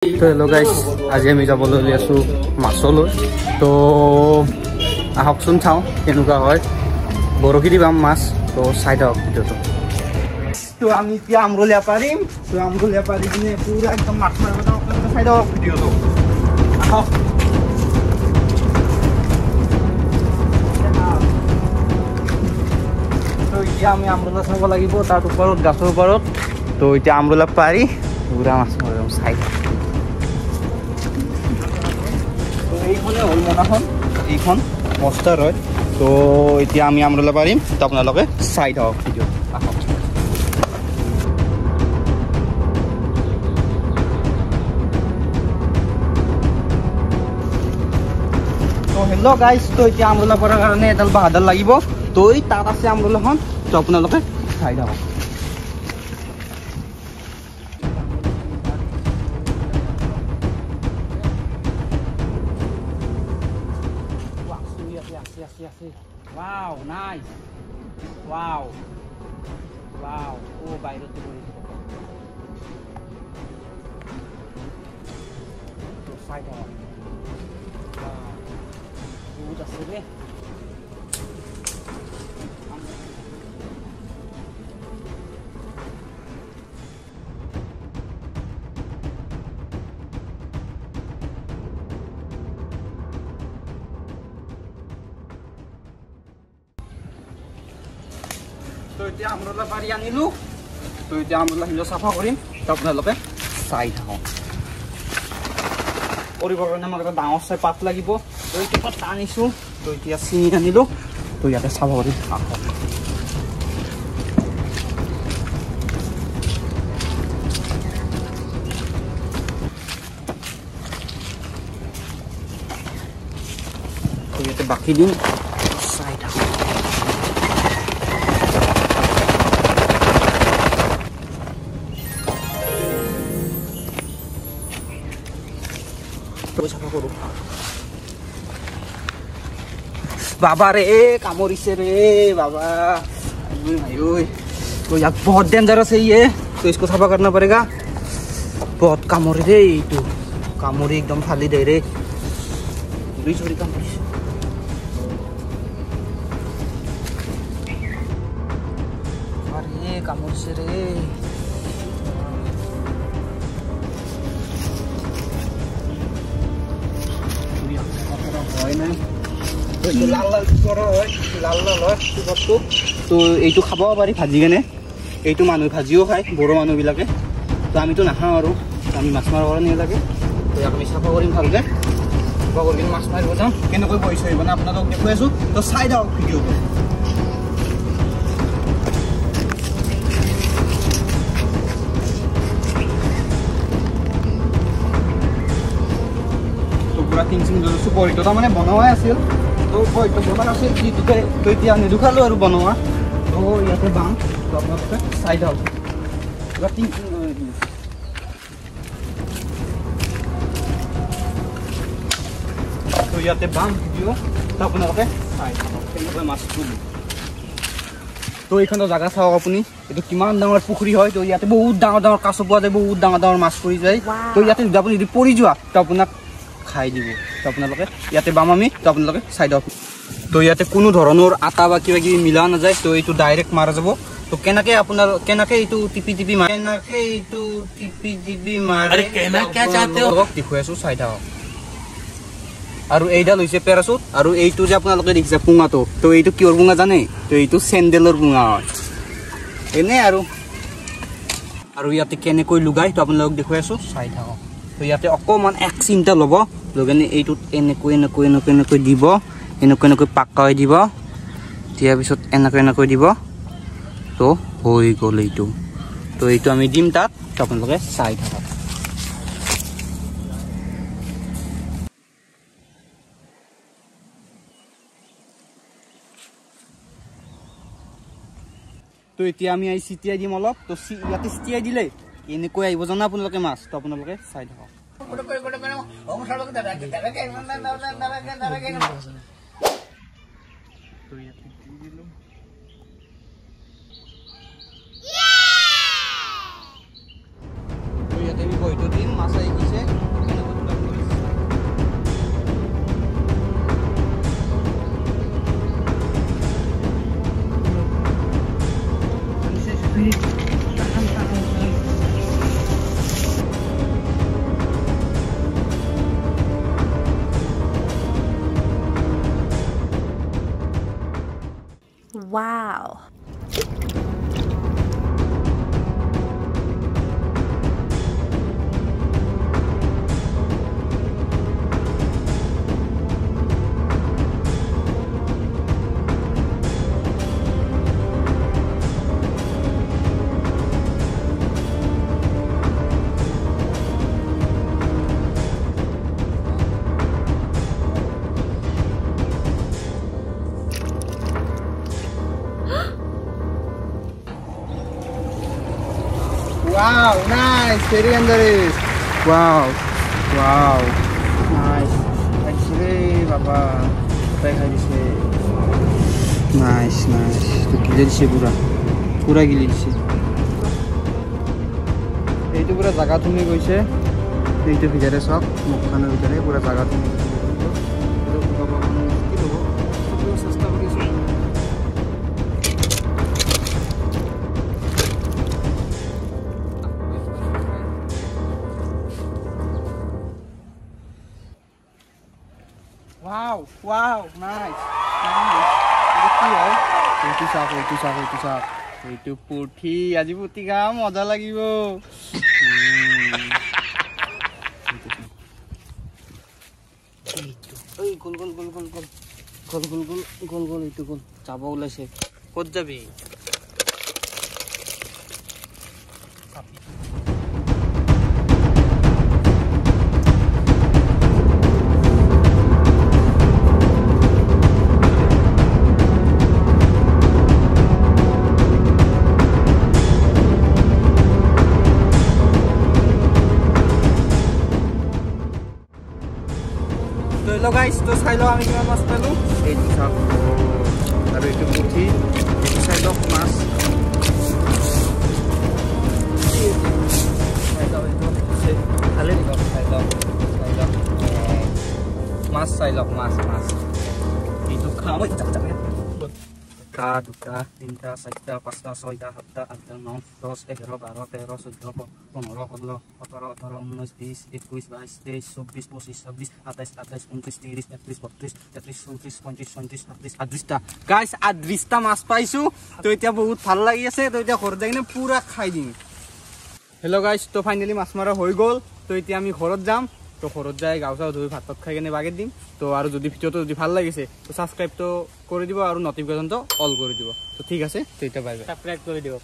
তো hello' guys, আজি আমি যাবলৈ উলিয়াইছোঁ মাছলৈ। তো আহকচোন চাওঁ কেনেকুৱা হয়। বৰশী দি পাম মাছ, তো চাই থাকক ভিডিঅ'টো। তো আমি এতিয়া আমৰলীয়া পাৰিম, তো আমৰলীয়া পাৰি কিনে পুৰা একদম মাছ মাৰিব যাওঁ। চাই থাকক ভিডিঅ'টো, আহক। তো এতিয়া আমি আমৰলা চাব লাগিব, তাৰ ওপৰত গাছৰ ওপৰত। তো এতিয়া আমৰলা পাৰি পুৰা মাছ মাৰিম, চাই থাকক। এইখনে হ'ল মনাখন, এইখন মস্তাৰ হয়। তো এতিয়া আমি আমৰলা পাৰিম, তো আপোনালোকে চাই থাকক ভিডিঅ'। তো হেল্ল' গাইজ, তো এতিয়া আমৰলা পৰাৰ কাৰণে এডাল বাঁহডাল লাগিব। তো এই তাত আছে আমৰলাখন, তো আপোনালোকে চাই থাকক। Wow, nice. Wow. Wow. Oh, বাইরে তো বড়ি। তো সাইড আও। Wow. বহুত আছে রে। তো এতিয়া আমৰলা পাৰি আনিলোঁ। তো এতিয়া আমৰলা হিলো চাফা কৰিম, তো আপোনালোকে চাই থাকক। কৰিবৰ কাৰণে আমাক এটা ডাঙৰ চাই পাত লাগিব। তো এইটো পাত আনিছোঁ, তো এতিয়া ছিঙি আনিলোঁ। তো ইয়াতে চাফা কৰি আহক। তো ইয়াতে বাকি দিম, চাই থাকক। बाबा रे कामोरिसे रे बाबा। तो यार बहुत डेंजरस है ये, तो इसको सफा करना पड़ेगा। बहुत कामोरी रे, तो कामोरी एकदम फाली दे रे। छोरी कामोरी अरे कामोरिसे रे। লাল লাল হয়, লাল লাল হয় বস্তু। তো এইটো খাব পাৰি ভাজি কেনে, এইটো মানুহ ভাজিও খায় বড়ো মানুহবিলাকে। তো আমিতো নাখাওঁ আৰু, আমি মাছ মাৰিব কাৰণে লাগে। তো আমি চাফা কৰিম ভালকৈ, চাফা কৰি মাছ মাৰিব যাম। কেনেকৈ পইচা আহিব না আপোনালোকক দেখুৱাই আছোঁ, তো চাই যাওক ভিডিঅ'টো। তো পুৰা টিং চিং লৈছোঁ, পৰিটো তাৰমানে বনোৱাই আছিল। তো পৰিটো বনোৱা আছিল, যিটোকে তো এতিয়া নেদেখালোঁ আৰু বনোৱা। তো ইয়াতে বাম, তো আপোনালোকে চাই যাওক। পুৰা টিং চিং লৈ দিওঁ। তো ইয়াতে বাম ভিডিঅ', তো আপোনালোকে চাই থাকক কেনেকৈ মাছ তুলি। তো এইখনৰ জেগা চাওক আপুনি, এইটো কিমান ডাঙৰ পুখুৰী হয়। তো ইয়াতে বহুত ডাঙৰ ডাঙৰ কাছ পোৱা যায়, বহুত ডাঙৰ ডাঙৰ মাছ পৰি যায়। তো ইয়াতে যদি আপুনি পৰি যোৱা, তো আপোনাক খাই দিব। তো আপোনালোকে ইয়াতে বাম আমি, তো আপোনালোকে চাই দিয়ক। তো ইয়াতে কোনো ধৰণৰ আটা বা কিবা কিবি মিলা নাযায়। তো এইটো ডাইৰেক্ট মাৰা যাব। তো কেনেকৈ আপোনাৰ এইটো টিপি টিপি মাৰে, দেখুৱাই আছোঁ, চাই থাকক। আৰু এইডাল হৈছে পেৰাচুট, আৰু এইটো যে আপোনালোকে দেখিছে পুঙাটো, তো এইটো কিহৰ পুঙা জানে? তো এইটো চেণ্ডেলৰ পুঙা হয় এনে। আৰু ইয়াতে কেনেকৈ লুগাই, তো আপোনালোকক দেখুৱাই আছোঁ, চাই থাকক। তো ইয়াতে অকণমান এক চিন্তা ল'ব, লৈ কিনে এইটোত এনেকৈ এনেকৈ এনেকৈ এনেকৈ দিব, এনেকৈ এনেকৈ পাকাই দিব। দিয়াৰ পিছত এনেকৈ এনেকৈ দিব, তো হৈ গ'ল এইটো। তো এইটো আমি দিম তাত, তো আপোনালোকে চাই থাকক। তো এতিয়া আমি আহি চিটিয়াই দিম অলপ। তো ইয়াতে চিটিয়াই দিলে এনেকৈ আহিব জানা আপোনালোকে মাছ, তো আপোনালোকে চাই থাকক। ইয়াতে আমি বহিটো দিম, মাছ আহি গৈছে। Wow. Wow, nice, very underrated. Wow, wow, nice. Actually, Baba, try this. Nice, nice. To kill this pura kill this. এইটো পুরা জায়গা তুমি গৈছে এইটো ভিতরে সব মুখখানৰ ভিতরে পুরা জায়গা তুমি Wow, wow, nice, nice. এইটো পুঠি আজি পুঠি গা মজা লাগিব এই গোল গোল গোল গোল গোল গোল গোল গোল গোল গোল এইটো গোল যাব ওলাইছে ক'ত যাবি Hello guys, to sailo ami kiman mas pelu. Eitu sak. Aru itu puthi. Eitu sailo mas. Sailo itu. Kali ni kau sailo. Sailo. Mas sailo mas. Itu kamu cak-cak ya. Ka, duka, tinta, saita, pasta, soida, hatta, adal, non, dos, egro, baro, tero, sudropo, ponoro, odlo, otoro, 19, 20, 21, 22, 23, 24, 26, 28, 29, 30, 31, 32, 33, 34, 35, 36, 38 Guys, 38 মাছ পাইছো তো এতিয়া বহুত ভাল লাগি আছে তো এতিয়া ঘৰ যাই কিনে পুৰা খাই দিম হেল্ল' গাইস তো ফাইনালি মাছ মাৰা হৈ গ'ল তো এতিয়া আমি ঘৰত যাম তো ঘৰত যাই গাওছা ধুই ভাত খাই কিনে বাগেত দিম তো আৰু যদি ভিডিওটো যদি ভাল লাগিছে তো সাবস্ক্ৰাইব তো কৰি দিব আৰু নোটিফিকেশনটো অল কৰি দিব তো ঠিক আছে তো এটা বাই বাই সাবস্ক্ৰাইব কৰি দিব